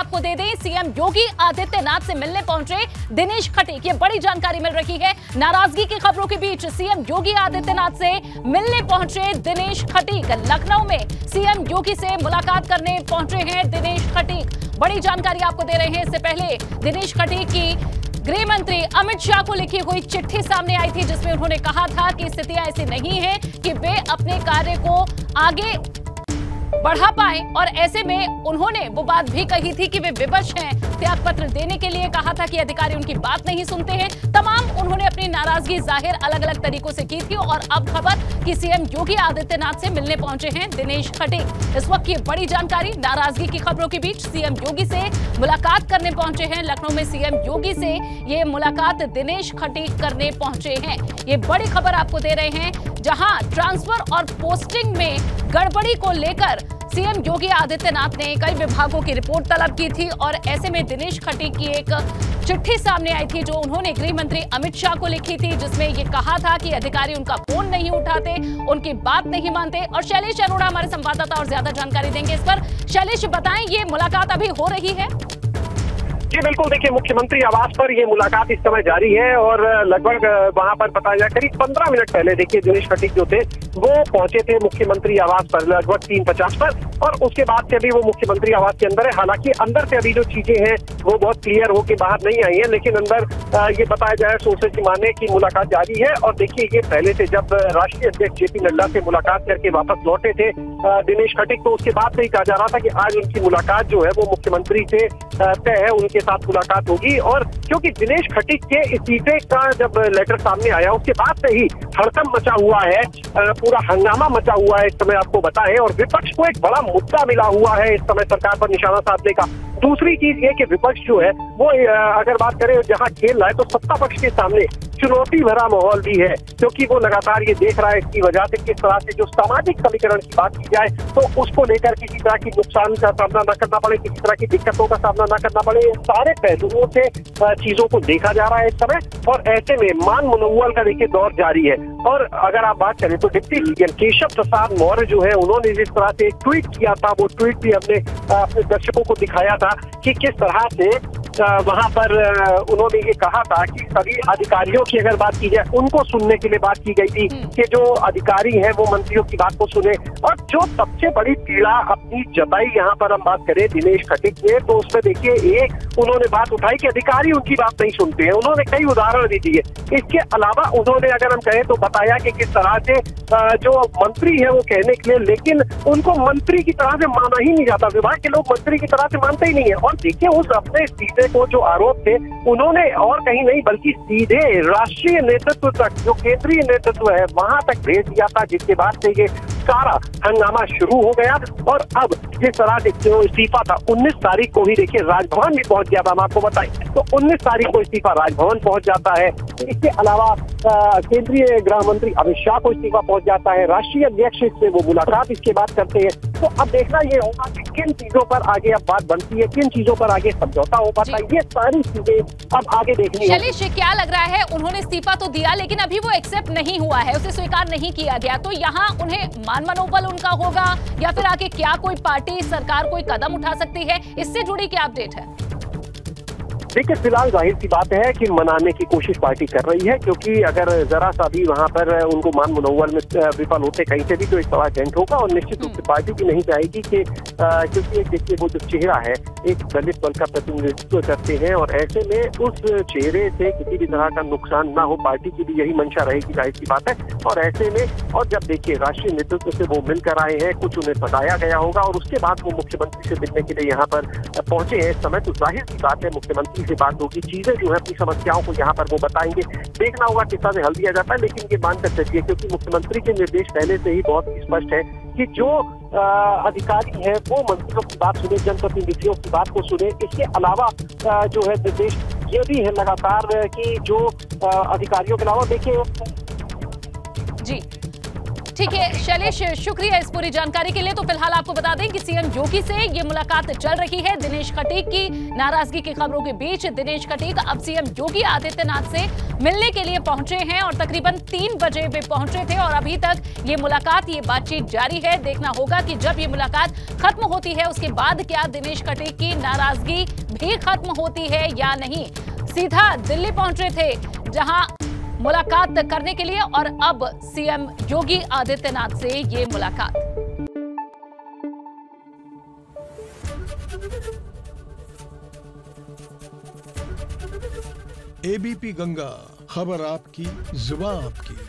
आपको दे दें, सीएम योगी आदित्यनाथ से मिलने पहुंचे दिनेश खटीक। ये बड़ी जानकारी मिल रही है। नाराजगी की खबरों के बीच सीएम योगी आदित्यनाथ से मिलने पहुंचे दिनेश खटीक। लखनऊ में सीएम योगी से मुलाकात करने पहुंचे हैं दिनेश खटीक। बड़ी जानकारी आपको दे रहे हैं। इससे पहले दिनेश खटीक की गृह मंत्री अमित शाह को लिखी हुई चिट्ठी सामने आई थी, जिसमें उन्होंने कहा था कि स्थितियां ऐसी नहीं है कि वे अपने कार्य को आगे बढ़ा पाए, और ऐसे में उन्होंने वो बात भी कही थी कि वे विवश हैं। त्यागपत्र देने के लिए कहा था कि अधिकारी उनकी बात नहीं सुनते हैं। तमाम उन्होंने अपनी नाराजगी जाहिर अलग अलग तरीकों से की थी, और अब खबर कि सीएम योगी आदित्यनाथ से मिलने पहुंचे हैं दिनेश खटीक। इस वक्त की बड़ी जानकारी, नाराजगी की खबरों के बीच सीएम योगी से मुलाकात करने पहुंचे हैं। लखनऊ में सीएम योगी से ये मुलाकात दिनेश खटीक करने पहुंचे हैं। ये बड़ी खबर आपको दे रहे हैं, जहां ट्रांसफर और पोस्टिंग में गड़बड़ी को लेकर सीएम योगी आदित्यनाथ ने कई विभागों की रिपोर्ट तलब की थी, और ऐसे में दिनेश खटीक की एक चिट्ठी सामने आई थी जो उन्होंने गृह मंत्री अमित शाह को लिखी थी, जिसमें ये कहा था कि अधिकारी उनका फोन नहीं उठाते, उनकी बात नहीं मानते। और शैलेश अरोड़ा हमारे संवाददाता और ज्यादा जानकारी देंगे इस पर। शैलेश, बताएं, ये मुलाकात अभी हो रही है? जी बिल्कुल, देखिए मुख्यमंत्री आवास पर ये मुलाकात इस समय जारी है, और लगभग वहां पर बताया जाए करीब 15 मिनट पहले देखिए दिनेश खटीक जो थे वो पहुंचे थे मुख्यमंत्री आवास पर लगभग 3:50 पर, और उसके बाद से अभी वो मुख्यमंत्री आवास के अंदर है। हालांकि अंदर से अभी जो चीजें हैं वो बहुत क्लियर होकर बाहर नहीं आई है, लेकिन अंदर ये बताया जाए सोर्सेज की माने की मुलाकात जारी है। और देखिए ये पहले से जब राष्ट्रीय अध्यक्ष जेपी नड्डा से मुलाकात करके वापस लौटे थे दिनेश खटीक, तो उसके बाद से ही कहा जा रहा था कि आज उनकी मुलाकात जो है वो मुख्यमंत्री से तय है, उनके साथ मुलाकात होगी। और क्योंकि दिनेश खटीक के इस्तीफे का जब लेटर सामने आया उसके बाद से ही हड़कंप मचा हुआ है, पूरा हंगामा मचा हुआ है इस समय, आपको बताएं। और विपक्ष को एक बड़ा मुद्दा मिला हुआ है इस समय सरकार पर निशाना साधने का। दूसरी चीज ये कि विपक्ष जो है वो अगर बात करें जहां खेल रहा है, तो सत्ता पक्ष के सामने चुनौती भरा माहौल भी है, क्योंकि वो लगातार ये देख रहा है इसकी वजह से किस तरह से जो सामाजिक समीकरण की बात की जाए तो उसको लेकर किसी तरह की नुकसान का सामना न करना पड़े, किसी तरह की दिक्कतों का सामना न करना पड़े। सारे पहलुओं से चीजों को देखा जा रहा है इस समय, और ऐसे में मान मनोवल का देखिए दौर जारी है। और अगर आप बात करें तो डिप्टी सीएम केशव प्रसाद मौर्य जो है, उन्होंने जिस तरह से ट्वीट किया था, वो ट्वीट भी हमने अपने दर्शकों को दिखाया था कि किस तरह से वहां पर उन्होंने ये कहा था कि सभी अधिकारियों की अगर बात की जाए उनको सुनने के लिए बात की गई थी कि जो अधिकारी हैं वो मंत्रियों की बात को सुने। और जो सबसे बड़ी पीड़ा अपनी जताई यहाँ पर हम बात करें दिनेश खटीक ने, तो उसमें देखिए एक उन्होंने बात उठाई कि अधिकारी उनकी बात नहीं सुनते हैं। उन्होंने कई उदाहरण भी दिए। इसके अलावा उन्होंने अगर हम कहें तो बताया कि किस तरह से जो मंत्री है वो कहने के लिए, लेकिन उनको मंत्री की तरह से माना ही नहीं जाता, विभाग के लोग मंत्री की तरह से मानते ही नहीं है। और देखिए उस अपने इस्तीफे को जो आरोप थे उन्होंने और कहीं नहीं बल्कि सीधे राष्ट्रीय नेतृत्व तक, जो केंद्रीय नेतृत्व है वहां तक भेज दिया था, जिसके बाद से ये सारा हंगामा शुरू हो गया। और अब जिस तरह से जो इस्तीफा था 19 तारीख को ही देखिए राजभवन भी पहुंच गया था, हम आपको बताएं तो 19 तारीख को इस्तीफा राजभवन पहुंच जाता है। इसके अलावा केंद्रीय गृह मंत्री अमित शाह को इस्तीफा पहुंच जाता है, राष्ट्रीय अध्यक्ष से वो मुलाकात इसके बाद करते हैं। तो अब देखना ये होगा कि किन चीजों पर आगे अब बात बनती है, किन चीजों पर आगे समझौता हो पाता है, ये सारी चीजें अब आगे देखनी है। शैलेश, क्या लग रहा है, उन्होंने इस्तीफा तो दिया लेकिन अभी वो एक्सेप्ट नहीं हुआ है, उसे स्वीकार नहीं किया गया, तो यहाँ उन्हें मान मनोबल उनका होगा या फिर आगे क्या कोई पार्टी सरकार कोई कदम उठा सकती है? इससे जुड़ी क्या अपडेट है? देखिए फिलहाल जाहिर सी बात है कि मनाने की कोशिश पार्टी कर रही है, क्योंकि अगर जरा सा भी वहां पर उनको मान मनोबल में विफल होते कहीं से भी तो एक बड़ा डेंट होगा, और निश्चित रूप से पार्टी भी नहीं चाहेगी कि क्योंकि देखिए वो जो चेहरा है एक दलित वर्ग का प्रतिनिधित्व करते हैं, और ऐसे में उस चेहरे से किसी भी तरह का नुकसान ना हो, पार्टी की भी यही मंशा रहेगी, जाहिर सी बात है। और ऐसे में और जब देखिए राष्ट्रीय नेतृत्व से वो मिलकर आए हैं, कुछ उन्हें बताया गया होगा, और उसके बाद वो मुख्यमंत्री से मिलने के लिए यहाँ पर पहुंचे हैं इस समय, तो जाहिर सी बात है मुख्यमंत्री से बात होगी, चीजें जो है अपनी समस्याओं को यहाँ पर वो बताएंगे, देखना होगा किस तरह से हल दिया जाता है। लेकिन ये मानकर चलिए, क्योंकि मुख्यमंत्री के निर्देश पहले से ही बहुत स्पष्ट है कि जो अधिकारी है वो मंत्रियों की बात सुने, जनप्रतिनिधियों की बात को सुने। इसके अलावा जो है निर्देश ये भी है लगातार कि जो अधिकारियों के अलावा देखिए जी ठीक है शैलेश, शुक्रिया इस पूरी जानकारी के लिए। तो फिलहाल आपको बता दें कि सीएम योगी से ये मुलाकात चल रही है। दिनेश खटीक की नाराजगी की खबरों के बीच दिनेश खटीक अब सीएम योगी आदित्यनाथ से मिलने के लिए पहुंचे हैं और तकरीबन 3 बजे वे पहुंचे थे और अभी तक ये मुलाकात, ये बातचीत जारी है। देखना होगा कि जब ये मुलाकात खत्म होती है उसके बाद क्या दिनेश खटीक की नाराजगी भी खत्म होती है या नहीं। सीधा दिल्ली पहुंचे थे जहां मुलाकात करने के लिए और अब सीएम योगी आदित्यनाथ से ये मुलाकात। एबीपी गंगा, खबर आपकी, जुबान आपकी।